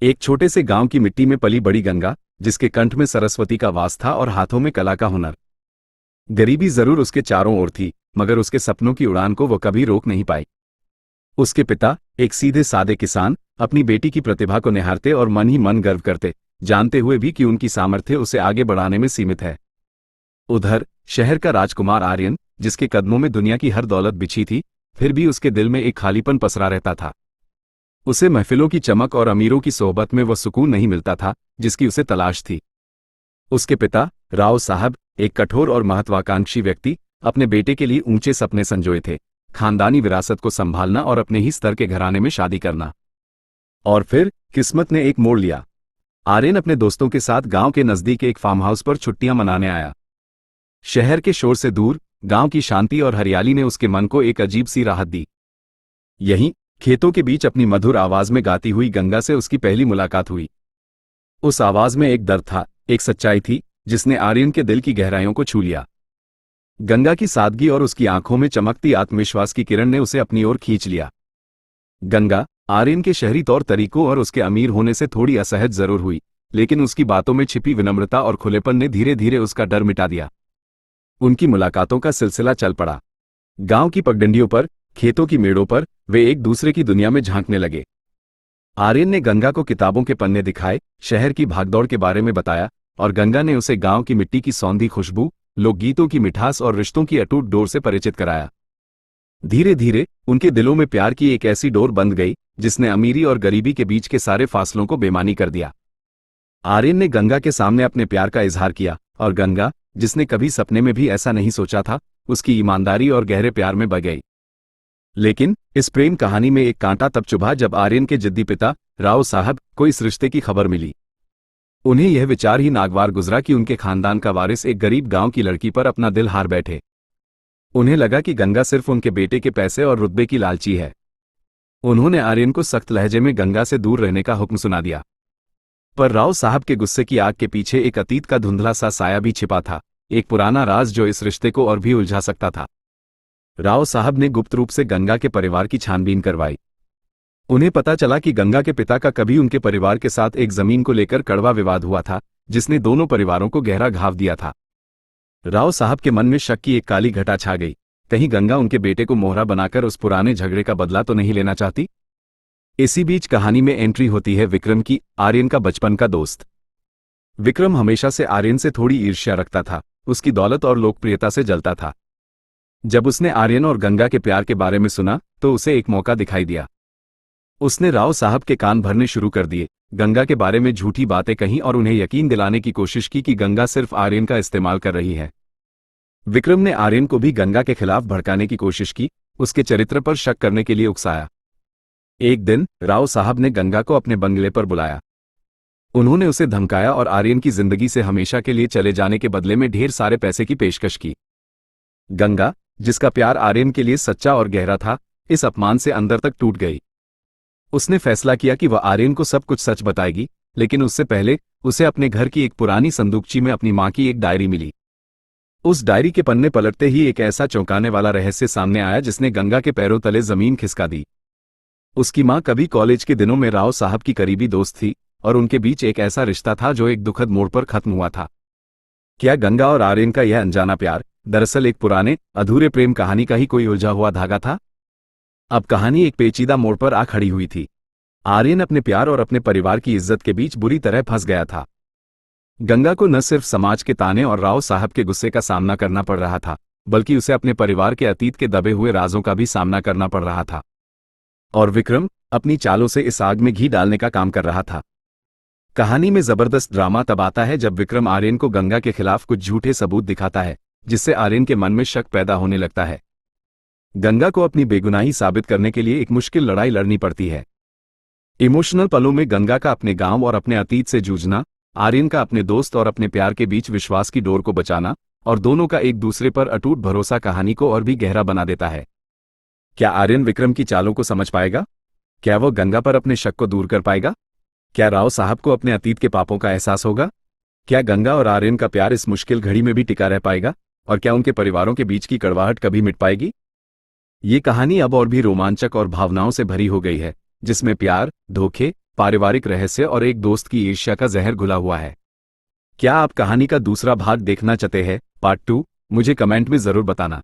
एक छोटे से गांव की मिट्टी में पली बड़ी गंगा, जिसके कंठ में सरस्वती का वास था और हाथों में कला का हुनर। गरीबी जरूर उसके चारों ओर थी, मगर उसके सपनों की उड़ान को वो कभी रोक नहीं पाई। उसके पिता, एक सीधे सादे किसान, अपनी बेटी की प्रतिभा को निहारते और मन ही मन गर्व करते, जानते हुए भी कि उनकी सामर्थ्य उसे आगे बढ़ाने में सीमित है। उधर शहर का राजकुमार आर्यन, जिसके कदमों में दुनिया की हर दौलत बिछी थी, फिर भी उसके दिल में एक खालीपन पसरा रहता था। उसे महफिलों की चमक और अमीरों की सोहबत में वह सुकून नहीं मिलता था जिसकी उसे तलाश थी। उसके पिता, राव साहब, एक कठोर और महत्वाकांक्षी व्यक्ति, अपने बेटे के लिए ऊंचे सपने संजोए थे, खानदानी विरासत को संभालना और अपने ही स्तर के घराने में शादी करना। और फिर किस्मत ने एक मोड़ लिया। आर्यन अपने दोस्तों के साथ गांव के नजदीक एक फार्म हाउस पर छुट्टियां मनाने आया। शहर के शोर से दूर गांव की शांति और हरियाली ने उसके मन को एक अजीब सी राहत दी। यहीं खेतों के बीच अपनी मधुर आवाज में गाती हुई गंगा से उसकी पहली मुलाकात हुई। उस आवाज में एक दर्द था, एक सच्चाई थी, जिसने आर्यन के दिल की गहराइयों को छू लिया। गंगा की सादगी और उसकी आंखों में चमकती आत्मविश्वास की किरण ने उसे अपनी ओर खींच लिया। गंगा, आर्यन के शहरी तौर तरीकों और उसके अमीर होने से थोड़ी असहज जरूर हुई, लेकिन उसकी बातों में छिपी विनम्रता और खुलेपन ने धीरे धीरे उसका डर मिटा दिया। उनकी मुलाकातों का सिलसिला चल पड़ा। गांव की पगडंडियों पर, खेतों की मेड़ों पर वे एक दूसरे की दुनिया में झांकने लगे। आर्यन ने गंगा को किताबों के पन्ने दिखाए, शहर की भागदौड़ के बारे में बताया, और गंगा ने उसे गांव की मिट्टी की सौंधी खुशबू, लोकगीतों की मिठास और रिश्तों की अटूट डोर से परिचित कराया। धीरे धीरे उनके दिलों में प्यार की एक ऐसी डोर बंध गई जिसने अमीरी और गरीबी के बीच के सारे फासलों को बेमानी कर दिया। आर्यन ने गंगा के सामने अपने प्यार का इजहार किया, और गंगा, जिसने कभी सपने में भी ऐसा नहीं सोचा था, उसकी ईमानदारी और गहरे प्यार में बह गई। लेकिन इस प्रेम कहानी में एक कांटा तब चुभा जब आर्यन के जिद्दी पिता, राव साहब, को इस रिश्ते की खबर मिली। उन्हें यह विचार ही नागवार गुजरा कि उनके खानदान का वारिस एक गरीब गांव की लड़की पर अपना दिल हार बैठे। उन्हें लगा कि गंगा सिर्फ उनके बेटे के पैसे और रुतबे की लालची है। उन्होंने आर्यन को सख्त लहजे में गंगा से दूर रहने का हुक्म सुना दिया। पर राव साहब के गुस्से की आग के पीछे एक अतीत का धुंधला सा साया भी छिपा था, एक पुराना राज जो इस रिश्ते को और भी उलझा सकता था। राव साहब ने गुप्त रूप से गंगा के परिवार की छानबीन करवाई। उन्हें पता चला कि गंगा के पिता का कभी उनके परिवार के साथ एक जमीन को लेकर कड़वा विवाद हुआ था, जिसने दोनों परिवारों को गहरा घाव दिया था। राव साहब के मन में शक की एक काली घटा छा गई। कहीं गंगा उनके बेटे को मोहरा बनाकर उस पुराने झगड़े का बदला तो नहीं लेना चाहती। इसी बीच कहानी में एंट्री होती है विक्रम की, आर्यन का बचपन का दोस्त। विक्रम हमेशा से आर्यन से थोड़ी ईर्ष्या रखता था, उसकी दौलत और लोकप्रियता से जलता था। जब उसने आर्यन और गंगा के प्यार के बारे में सुना तो उसे एक मौका दिखाई दिया। उसने राव साहब के कान भरने शुरू कर दिए, गंगा के बारे में झूठी बातें कहीं और उन्हें यकीन दिलाने की कोशिश की कि गंगा सिर्फ आर्यन का इस्तेमाल कर रही है। विक्रम ने आर्यन को भी गंगा के खिलाफ भड़काने की कोशिश की, उसके चरित्र पर शक करने के लिए उकसाया। एक दिन राव साहब ने गंगा को अपने बंगले पर बुलाया। उन्होंने उसे धमकाया और आर्यन की जिंदगी से हमेशा के लिए चले जाने के बदले में ढेर सारे पैसे की पेशकश की। गंगा, जिसका प्यार आर्यन के लिए सच्चा और गहरा था, इस अपमान से अंदर तक टूट गई। उसने फैसला किया कि वह आर्यन को सब कुछ सच बताएगी, लेकिन उससे पहले उसे अपने घर की एक पुरानी संदूकची में अपनी मां की एक डायरी मिली। उस डायरी के पन्ने पलटते ही एक ऐसा चौंकाने वाला रहस्य सामने आया जिसने गंगा के पैरों तले जमीन खिसका दी। उसकी मां कभी कॉलेज के दिनों में राव साहब की करीबी दोस्त थी, और उनके बीच एक ऐसा रिश्ता था जो एक दुखद मोड़ पर खत्म हुआ था। क्या गंगा और आर्यन का यह अनजाना प्यार दरअसल एक पुराने अधूरे प्रेम कहानी का ही कोई उलझा हुआ धागा था? अब कहानी एक पेचीदा मोड़ पर आ खड़ी हुई थी। आर्यन अपने प्यार और अपने परिवार की इज्जत के बीच बुरी तरह फंस गया था। गंगा को न सिर्फ समाज के ताने और राव साहब के गुस्से का सामना करना पड़ रहा था, बल्कि उसे अपने परिवार के अतीत के दबे हुए राजों का भी सामना करना पड़ रहा था। और विक्रम अपनी चालों से इस आग में घी डालने का काम कर रहा था। कहानी में जबरदस्त ड्रामा तब आता है जब विक्रम आर्यन को गंगा के खिलाफ कुछ झूठे सबूत दिखाता है, जिससे आर्यन के मन में शक पैदा होने लगता है। गंगा को अपनी बेगुनाही साबित करने के लिए एक मुश्किल लड़ाई लड़नी पड़ती है। इमोशनल पलों में गंगा का अपने गांव और अपने अतीत से जूझना, आर्यन का अपने दोस्त और अपने प्यार के बीच विश्वास की डोर को बचाना, और दोनों का एक दूसरे पर अटूट भरोसा कहानी को और भी गहरा बना देता है। क्या आर्यन विक्रम की चालों को समझ पाएगा? क्या वो गंगा पर अपने शक को दूर कर पाएगा? क्या राव साहब को अपने अतीत के पापों का एहसास होगा? क्या गंगा और आर्यन का प्यार इस मुश्किल घड़ी में भी टिका रह पाएगा? और क्या उनके परिवारों के बीच की कड़वाहट कभी मिट पाएगी? ये कहानी अब और भी रोमांचक और भावनाओं से भरी हो गई है, जिसमें प्यार, धोखे, पारिवारिक रहस्य और एक दोस्त की ईर्ष्या का जहर घुला हुआ है। क्या आप कहानी का दूसरा भाग देखना चाहते हैं, पार्ट 2? मुझे कमेंट में ज़रूर बताना।